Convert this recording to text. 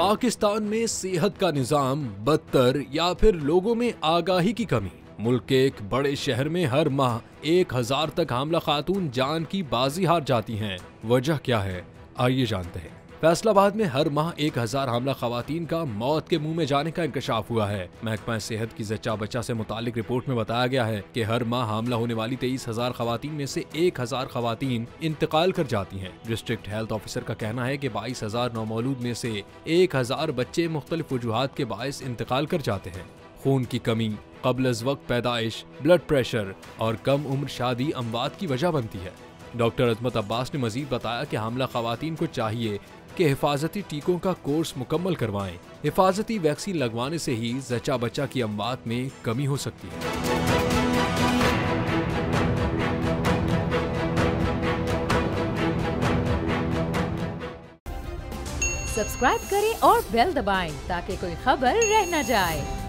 पाकिस्तान में सेहत का निजाम बदतर या फिर लोगों में आगाही की कमी। मुल्क के एक बड़े शहर में हर माह 1000 तक हामला खातून जान की बाजी हार जाती हैं। वजह क्या है, आइए जानते हैं। फैसलाबाद में हर माह 1000 हामला खवातीन का मौत के मुंह में जाने का इंकशाफ हुआ है। महकमा सेहत की जच्चा बच्चा से मुतालिक रिपोर्ट में बताया गया है कि हर माह हामला होने वाली 23,000 खवातीन में से 1000 खवातीन इंतकाल कर जाती हैं। डिस्ट्रिक्ट हेल्थ ऑफिसर का कहना है कि 22,000 नौमौलूद में से 1000 बच्चे मुख्तलिफ वजूहात के बायस इंतकाल कर जाते हैं। खून की कमी, क़ब्ल अज़ वक्त पैदाइश, ब्लड प्रेशर और कम उम्र शादी अमवात की वजह बनती है। डॉक्टर अजमत अब्बास ने मजीद बताया कि हामला खवातीन को चाहिए कि हिफाजती टीकों का कोर्स मुकम्मल करवाएं। हिफाजती वैक्सीन लगवाने से ही जच्चा बच्चा की अमवात में कमी हो सकती है। सब्सक्राइब करें और बेल दबाएं ताकि कोई खबर रह न जाए।